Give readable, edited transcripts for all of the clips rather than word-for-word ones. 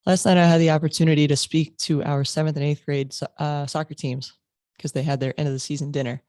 Last night I had the opportunity to speak to our 7th and 8th grade soccer teams because they had their end of the season dinner.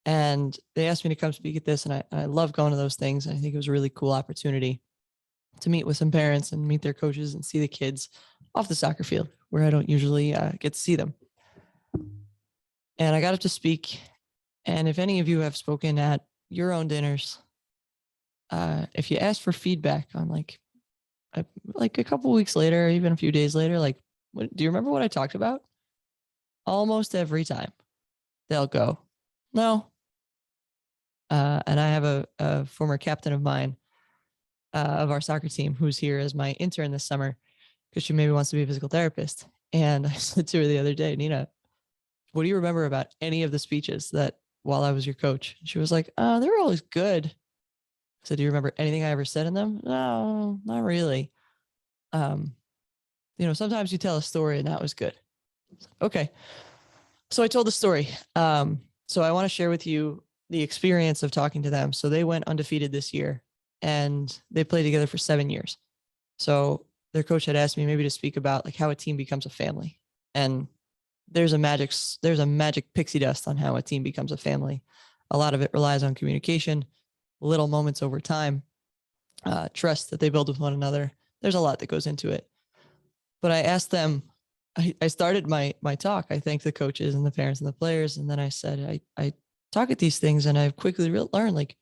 And they asked me to come speak at this, and I love going to those things. I think it was a really cool opportunity to meet with some parents and meet their coaches and see the kids off the soccer field where I don't usually get to see them. And I got up to speak. And if any of you have spoken at your own dinners, if you ask for feedback on like a couple weeks later, even a few days later, like, do you remember what I talked about? Almost every time they'll go, no. And I have a former captain of mine of our soccer team who's here as my intern this summer because she maybe wants to be a physical therapist. And I said to her the other day, Nina, what do you remember about any of the speeches that while I was your coach? She was like, they were always good. I said, do you remember anything I ever said in them? No, not really. Sometimes you tell a story and that was good. Okay. So I told the story. So I want to share with you the experience of talking to them. So they went undefeated this year and they played together for 7 years. So their coach had asked me maybe to speak about like how a team becomes a family. And there's a magic pixie dust on how a team becomes a family. A lot of it relies on communication, little moments over time, trust that they build with one another. There's a lot that goes into it. But I asked them, I started my talk. I thanked the coaches and the parents and the players. And then I said, I talk at these things and I've quickly learned like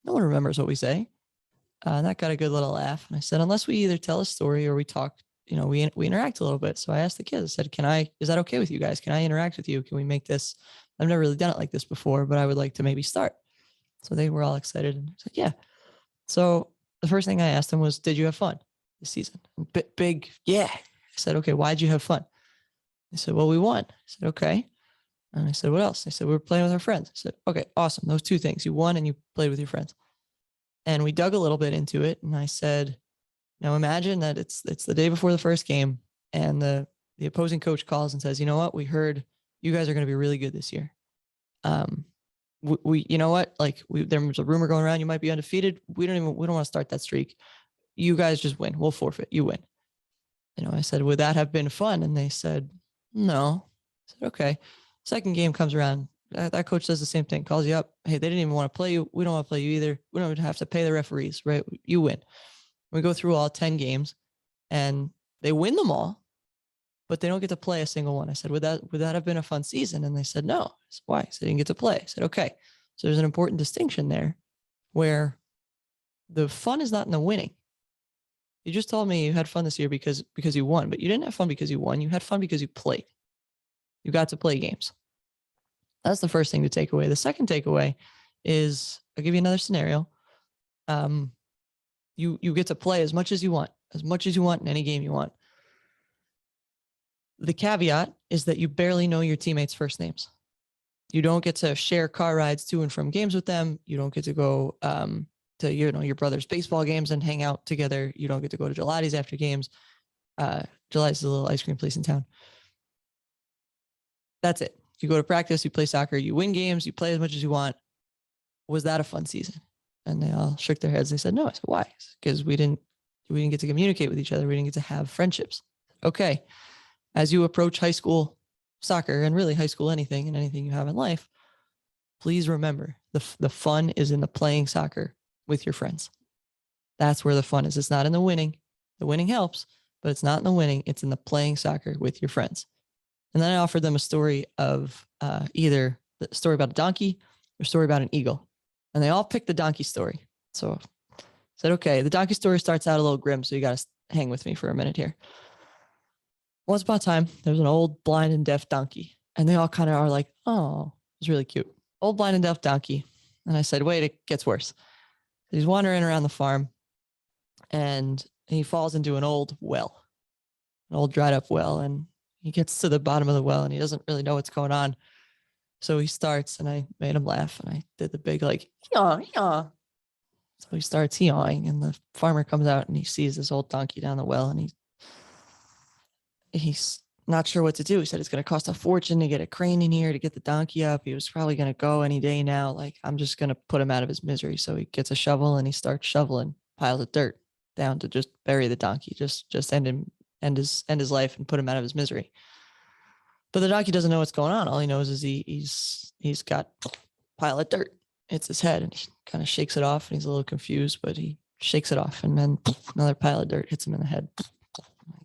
no one remembers what we say. And that got a good little laugh. And I said, unless we either tell a story or we talk, we interact a little bit. So I asked the kids, I said, is that okay with you guys? Can I interact with you? Can we make this? I've never really done it like this before, but I would like to maybe start. So they were all excited and I said, yeah. So the first thing I asked them was, did you have fun this season? Big, yeah. I said, okay, why'd you have fun? They said, well, we won. I said, okay. And I said, what else? They said, we were playing with our friends. I said, okay, awesome. Those two things, you won and you played with your friends. And we dug a little bit into it. And I said, now imagine that it's the day before the first game and the opposing coach calls and says, you know what? We heard you guys are going to be really good this year. You know what? There was a rumor going around. You might be undefeated. We don't want to start that streak. You guys just win. We'll forfeit. You win. I said, would that have been fun? And they said, no. I said, okay. Second game comes around. That coach does the same thing, calls you up. Hey, they didn't even want to play you. We don't want to play you either. We don't even have to pay the referees, right? You win. We go through all 10 games and they win them all, but they don't get to play a single one. I said, would that have been a fun season? And they said, no. I said, why? I said, they didn't get to play. I said, okay. So there's an important distinction there where the fun is not in the winning. You just told me you had fun this year because you won, but you didn't have fun because you won. You had fun because you played. You got to play games. That's the first thing to take away. The second takeaway is, I'll give you another scenario. You get to play as much as you want in any game you want. The caveat is that you barely know your teammates' first names. You don't get to share car rides to and from games with them. You don't get to go to your brother's baseball games and hang out together. You don't get to go to Gelati's after games. Gelati's is a little ice cream place in town. That's it. You go to practice, you play soccer, you win games, you play as much as you want. Was that a fun season? And they all shook their heads. They said, no. I said, why? Because we didn't get to communicate with each other. We didn't get to have friendships. Okay. As you approach high school soccer and really high school anything and anything you have in life, please remember the fun is in the playing soccer with your friends. That's where the fun is. It's not in the winning. The winning helps, but it's not in the winning. It's in the playing soccer with your friends. And then I offered them a story of either the story about a donkey or a story about an eagle. And they all picked the donkey story. So I said, okay, the donkey story starts out a little grim, so you got to hang with me for a minute here. Once upon a time, there was an old blind and deaf donkey. And they all kind of are like, oh, it was really cute. Old blind and deaf donkey. And I said, wait, it gets worse. He's wandering around the farm and he falls into an old well, an old dried up well. And he gets to the bottom of the well and he doesn't really know what's going on. So he starts, and I made him laugh, and I did the big like, yaw, yaw. So he starts yawing, and the farmer comes out and he sees this old donkey down the well, and he's not sure what to do. He said it's going to cost a fortune to get a crane in here to get the donkey up. He was probably going to go any day now. Like, I'm just going to put him out of his misery. So he gets a shovel and he starts shoveling piles of dirt down to just bury the donkey, just end him end his life and put him out of his misery. But the donkey doesn't know what's going on. All he knows is he's got a pile of dirt. It's his head, and he kind of shakes it off, and he's a little confused, but he shakes it off, and then another pile of dirt hits him in the head.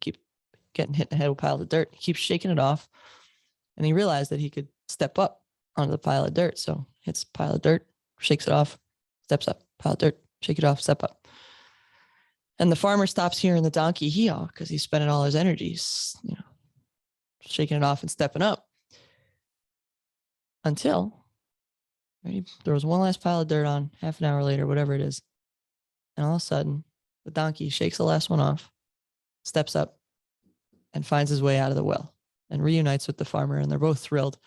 Keep getting hit in the head with a pile of dirt. He keeps shaking it off, and he realized that he could step up onto the pile of dirt. So hits a pile of dirt, shakes it off, steps up, pile of dirt, shake it off, step up. And the farmer stops hearing the donkey hee-haw because he's spending all his energies, shaking it off and stepping up. Until there was one last pile of dirt on, half an hour later, whatever it is. And all of a sudden, the donkey shakes the last one off, steps up, and finds his way out of the well and reunites with the farmer. And they're both thrilled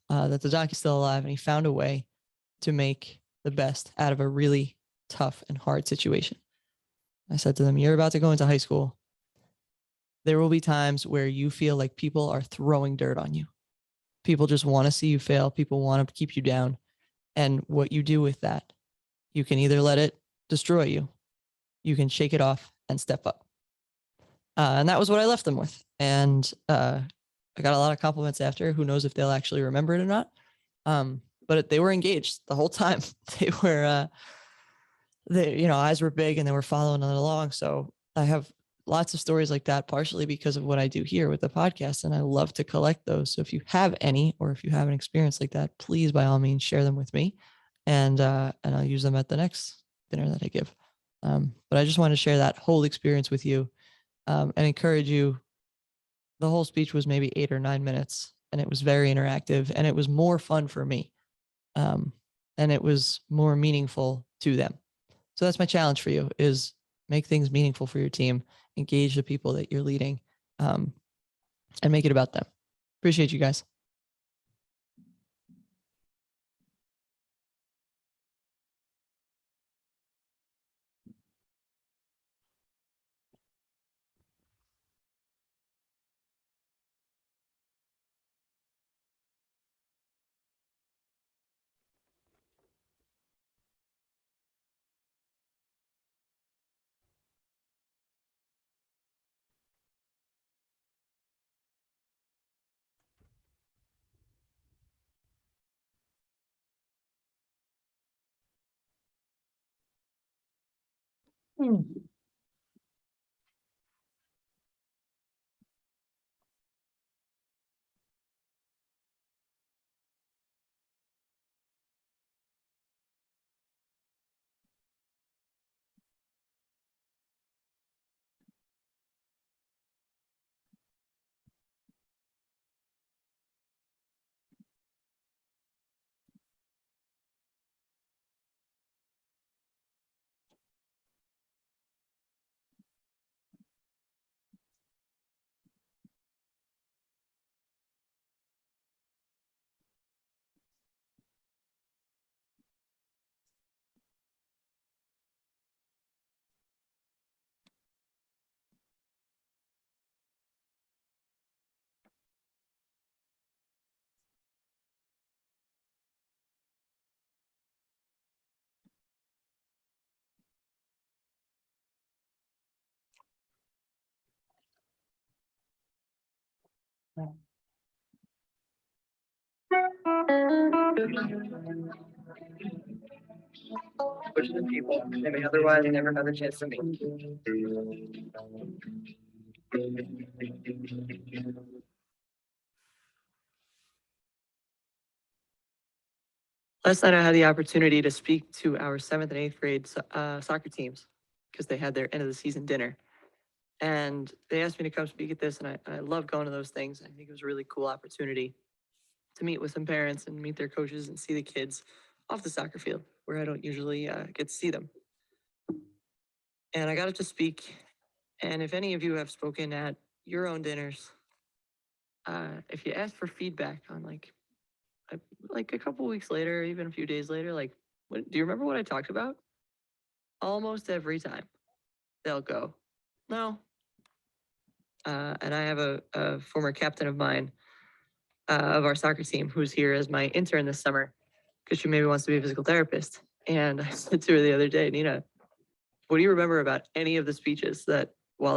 that the donkey's still alive, and he found a way to make the best out of a really tough and hard situation. I said to them, you're about to go into high school. There will be times where you feel like people are throwing dirt on you. People just want to see you fail. People want to keep you down. And what you do with that, you can either let it destroy you, you can shake it off and step up. And that was what I left them with. And I got a lot of compliments after. Who knows if they'll actually remember it or not. But they were engaged the whole time. They were, eyes were big and they were following it along. So I have lots of stories like that, partially because of what I do here with the podcast. And I love to collect those. So if you have any, or if you have an experience like that, please, by all means, share them with me. And I'll use them at the next dinner that I give. But I just wanted to share that whole experience with you and encourage you. The whole speech was maybe 8 or 9 minutes, and it was very interactive, and it was more fun for me. And it was more meaningful to them. So that's my challenge for you, is make things meaningful for your team, engage the people that you're leading, and make it about them. Appreciate you guys. Push the people they may otherwise never have a chance to meet. Last night I had the opportunity to speak to our 7th and 8th grade soccer teams because they had their end of the season dinner. And they asked me to come speak at this, and I love going to those things. I think it was a really cool opportunity to meet with some parents and meet their coaches and see the kids off the soccer field where I don't usually get to see them. And I got to speak. And if any of you have spoken at your own dinners, if you ask for feedback on like a couple weeks later, even a few days later, do you remember what I talked about? Almost every time they'll go, no. And I have a former captain of mine of our soccer team who's here as my intern this summer because she maybe wants to be a physical therapist. And I said to her the other day, Nina, what do you remember about any of the speeches that